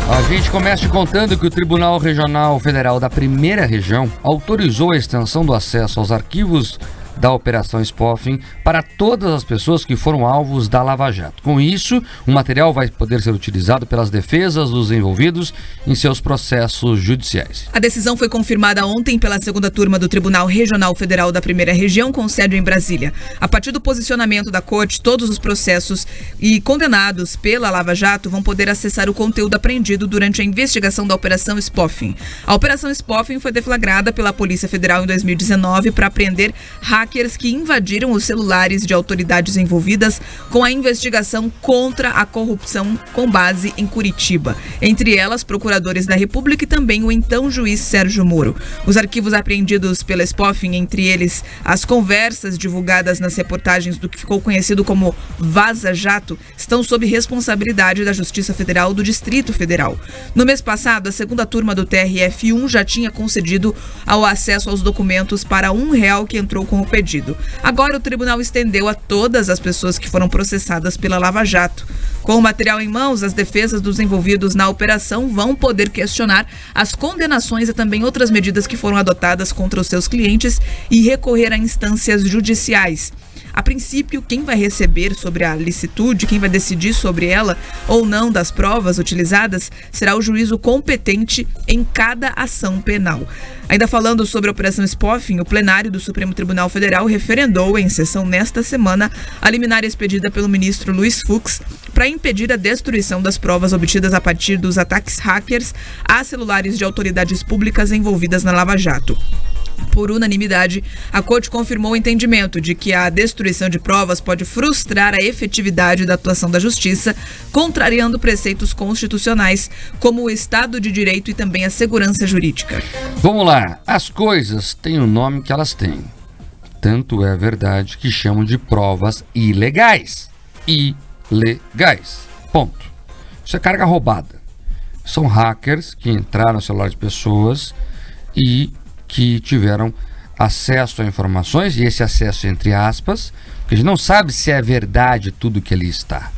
A gente começa contando que o Tribunal Regional Federal da Primeira Região autorizou a extensão do acesso aos arquivos da Operação Spoffing para todas as pessoas que foram alvos da Lava Jato. Com isso, o material vai poder ser utilizado pelas defesas dos envolvidos em seus processos judiciais. A decisão foi confirmada ontem pela segunda turma do Tribunal Regional Federal da Primeira Região, com sede em Brasília. A partir do posicionamento da Corte, todos os processos e condenados pela Lava Jato vão poder acessar o conteúdo apreendido durante a investigação da Operação Spoffing. A Operação Spoffing foi deflagrada pela Polícia Federal em 2019 para apreender hackers que invadiram os celulares de autoridades envolvidas com a investigação contra a corrupção com base em Curitiba. Entre elas, procuradores da República e também o então juiz Sérgio Moro. Os arquivos apreendidos pela Spoffing, entre eles as conversas divulgadas nas reportagens do que ficou conhecido como Vaza Jato, estão sob responsabilidade da Justiça Federal do Distrito Federal. No mês passado, a segunda turma do TRF1 já tinha concedido ao acesso aos documentos para R$1 que entrou com o pedido. Agora o tribunal estendeu a todas as pessoas que foram processadas pela Lava Jato. Com o material em mãos, as defesas dos envolvidos na operação vão poder questionar as condenações e também outras medidas que foram adotadas contra os seus clientes e recorrer a instâncias judiciais. A princípio, quem vai receber sobre a licitude, quem vai decidir sobre ela ou não das provas utilizadas, será o juízo competente em cada ação penal. Ainda falando sobre a Operação Spoffing, o plenário do Supremo Tribunal Federal referendou em sessão nesta semana a liminar expedida pelo ministro Luiz Fux para impedir a destruição das provas obtidas a partir dos ataques hackers a celulares de autoridades públicas envolvidas na Lava Jato. Por unanimidade, a Corte confirmou o entendimento de que a destruição de provas pode frustrar a efetividade da atuação da Justiça, contrariando preceitos constitucionais, como o Estado de Direito e também a segurança jurídica. Vamos lá, as coisas têm o nome que elas têm. Tanto é verdade que chamam de provas ilegais. Ilegais. Ponto. Isso é carga roubada. São hackers que entraram no celular de pessoas e que tiveram acesso a informações, e esse acesso entre aspas, porque a gente não sabe se é verdade tudo que ali está.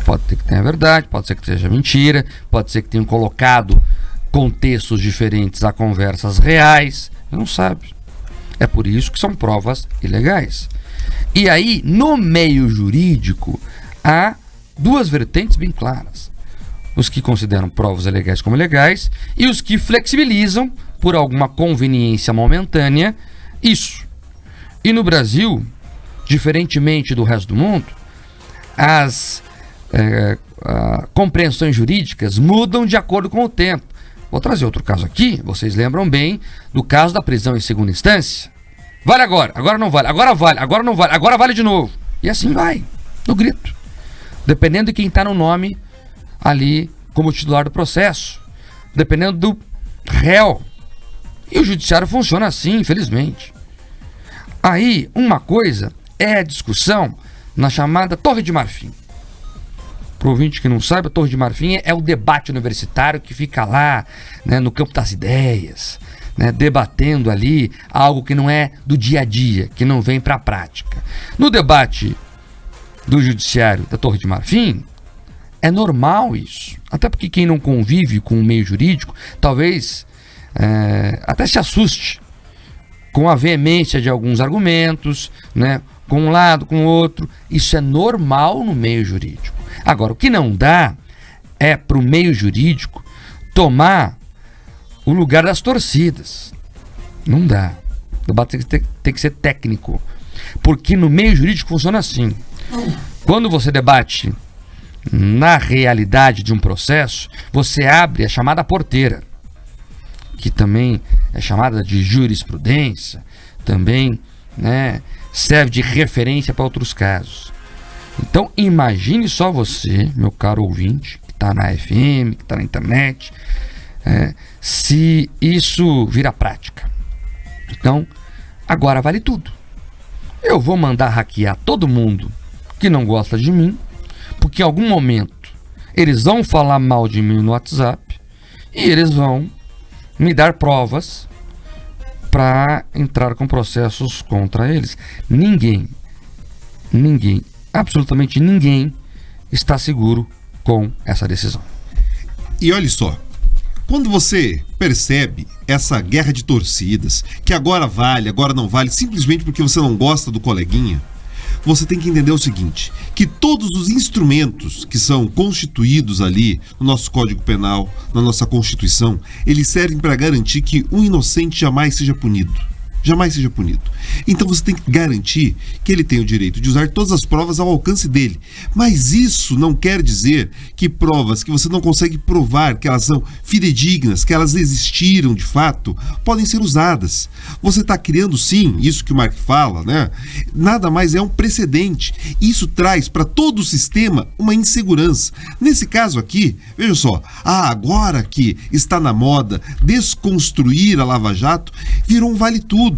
Pode ser que tenha verdade, pode ser que seja mentira, pode ser que tenham colocado contextos diferentes a conversas reais, não sabe. É por isso que são provas ilegais. E aí, no meio jurídico, há duas vertentes bem claras. Os que consideram provas ilegais como legais e os que flexibilizam por alguma conveniência momentânea isso. E no Brasil, diferentemente do resto do mundo, as compreensões jurídicas mudam de acordo com o tempo. Vou trazer outro caso aqui, vocês lembram bem do caso da prisão em segunda instância. Vale agora, agora não vale, agora vale, agora não vale, agora vale de novo. E assim vai, no grito. Dependendo de quem está no nome ali como titular do processo, dependendo do réu. E o judiciário funciona assim, infelizmente. Aí, uma coisa é a discussão na chamada Torre de Marfim. Para o ouvinte que não sabe, a Torre de Marfim é o debate universitário que fica lá, né, no campo das ideias, né, debatendo ali algo que não é do dia a dia, que não vem para a prática. No debate do judiciário da Torre de Marfim, é normal isso. Até porque quem não convive com o meio jurídico, talvez até se assuste com a veemência de alguns argumentos, né, com um lado, com o outro. Isso é normal no meio jurídico. Agora, o que não dá é para o meio jurídico tomar o lugar das torcidas. Não dá. O debate tem que ser técnico. Porque no meio jurídico funciona assim. Quando você debate na realidade de um processo, você abre a chamada porteira, que também é chamada de jurisprudência, também, né, serve de referência para outros casos. Então, imagine só você, meu caro ouvinte, que está na FM, que está na internet, se isso vira prática. Então, agora vale tudo. Eu vou mandar hackear todo mundo que não gosta de mim, porque em algum momento eles vão falar mal de mim no WhatsApp e eles vão me dar provas para entrar com processos contra eles. Ninguém, absolutamente ninguém está seguro com essa decisão. E olha só, quando você percebe essa guerra de torcidas, que agora vale, agora não vale, simplesmente porque você não gosta do coleguinha, você tem que entender o seguinte, que todos os instrumentos que são constituídos ali no nosso Código Penal, na nossa Constituição, eles servem para garantir que um inocente jamais seja punido. Jamais seja punido. Então você tem que garantir que ele tem o direito de usar todas as provas ao alcance dele. Mas isso não quer dizer que provas que você não consegue provar que elas são fidedignas, que elas existiram de fato, podem ser usadas. Você está criando, sim, isso que o Mark fala, né? Nada mais é um precedente. Isso traz para todo o sistema uma insegurança. Nesse caso aqui, veja só, agora que está na moda desconstruir a Lava Jato, virou um vale-tudo.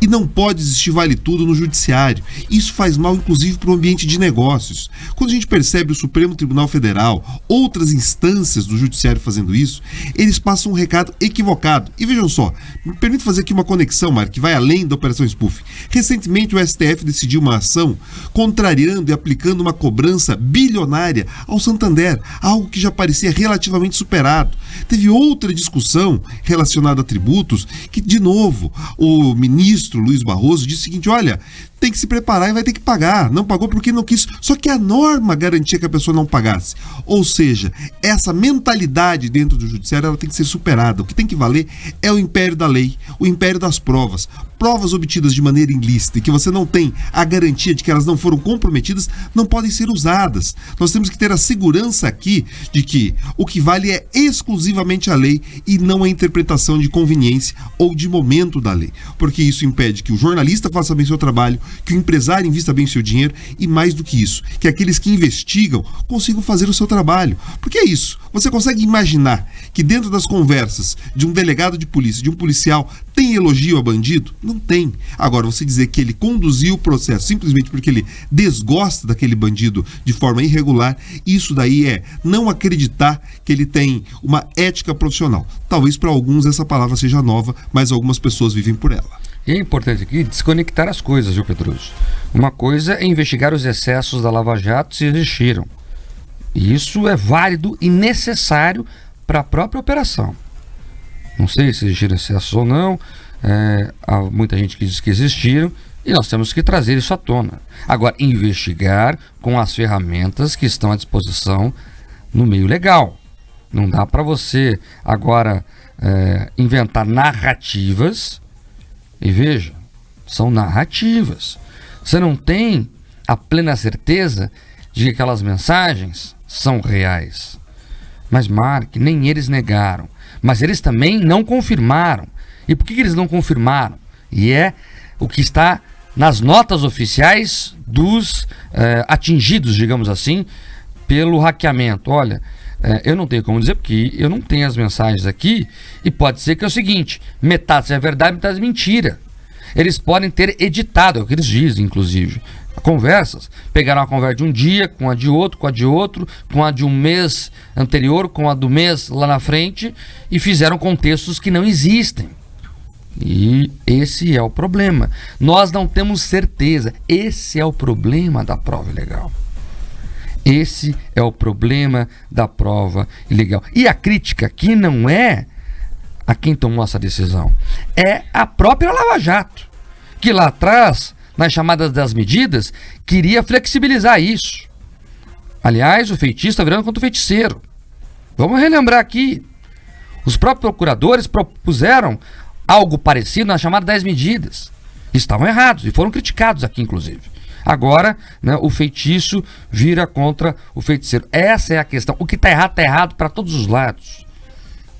E não pode existir vale-tudo no judiciário. Isso faz mal, inclusive, para o ambiente de negócios. Quando a gente percebe o Supremo Tribunal Federal, outras instâncias do judiciário fazendo isso, eles passam um recado equivocado. E vejam só, me permite fazer aqui uma conexão, Mark, que vai além da Operação Spoofing. Recentemente, o STF decidiu uma ação contrariando e aplicando uma cobrança bilionária ao Santander, algo que já parecia relativamente superado. Teve outra discussão relacionada a tributos que, de novo, o ministro Luiz Barroso disse o seguinte, olha, tem que se preparar e vai ter que pagar. Não pagou porque não quis. Só que a norma garantia que a pessoa não pagasse. Ou seja, essa mentalidade dentro do judiciário ela tem que ser superada. O que tem que valer é o império da lei, o império das provas. Provas obtidas de maneira ilícita e que você não tem a garantia de que elas não foram comprometidas, não podem ser usadas. Nós temos que ter a segurança aqui de que o que vale é exclusivamente a lei e não a interpretação de conveniência ou de momento da lei. Porque isso impede que o jornalista faça bem seu trabalho, que o empresário invista bem seu dinheiro e, mais do que isso, que aqueles que investigam consigam fazer o seu trabalho. Porque é isso. Você consegue imaginar que dentro das conversas de um delegado de polícia, de um policial, tem elogio a bandido? Não tem. Agora, você dizer que ele conduziu o processo simplesmente porque ele desgosta daquele bandido de forma irregular, isso daí é não acreditar que ele tem uma ética profissional. Talvez para alguns essa palavra seja nova, mas algumas pessoas vivem por ela. E é importante aqui desconectar as coisas, viu, Pedroso? Uma coisa é investigar os excessos da Lava Jato se existiram. E isso é válido e necessário para a própria operação. Não sei se existiram excessos ou não, há muita gente que diz que existiram, e nós temos que trazer isso à tona. Agora, investigar com as ferramentas que estão à disposição no meio legal. Não dá para você agora inventar narrativas. E veja, são narrativas. Você não tem a plena certeza de que aquelas mensagens são reais. Mas, Mark, nem eles negaram. Mas eles também não confirmaram. E por que eles não confirmaram? E é o que está nas notas oficiais dos atingidos, digamos assim, pelo hackeamento. Olha, eu não tenho como dizer, porque eu não tenho as mensagens aqui, e pode ser que é o seguinte, metade é verdade, metade é mentira. Eles podem ter editado, é o que eles dizem, inclusive, conversas. Pegaram a conversa de um dia, com a de outro, com a de outro, com a de um mês anterior, com a do mês lá na frente, e fizeram contextos que não existem. E esse é o problema. Nós não temos certeza. Esse é o problema da prova ilegal. Esse é o problema da prova ilegal. E a crítica aqui não é a quem tomou essa decisão, é a própria Lava Jato, que lá atrás, nas chamadas das medidas, queria flexibilizar isso. Aliás, o feitiço está virando contra o feiticeiro. Vamos relembrar aqui. Os próprios procuradores propuseram algo parecido na chamada 10 medidas. Estavam errados e foram criticados aqui, inclusive. Agora, né, o feitiço vira contra o feiticeiro. Essa é a questão. O que está errado para todos os lados.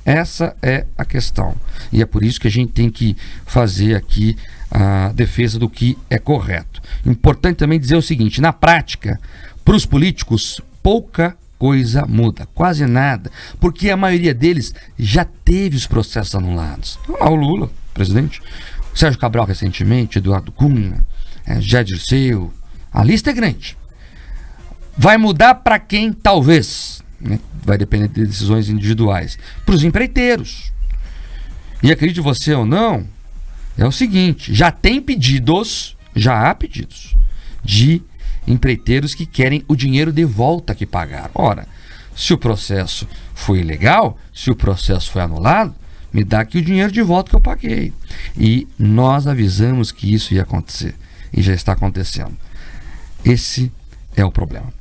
Essa é a questão. E é por isso que a gente tem que fazer aqui a defesa do que é correto. Importante também dizer o seguinte, na prática, para os políticos, pouca coisa muda, quase nada, porque a maioria deles já teve os processos anulados. O Lula, presidente, o Sérgio Cabral recentemente, Eduardo Cunha, Jair Dirceu, a lista é grande. Vai mudar para quem? Talvez, né? Vai depender de decisões individuais. Para os empreiteiros. E acredite você ou não, é o seguinte, já há pedidos de empreiteiros que querem o dinheiro de volta que pagaram. Ora, Se o processo foi ilegal, se o processo foi anulado, me dá aqui o dinheiro de volta que eu paguei. E nós avisamos que isso ia acontecer. E já está acontecendo. Esse é o problema.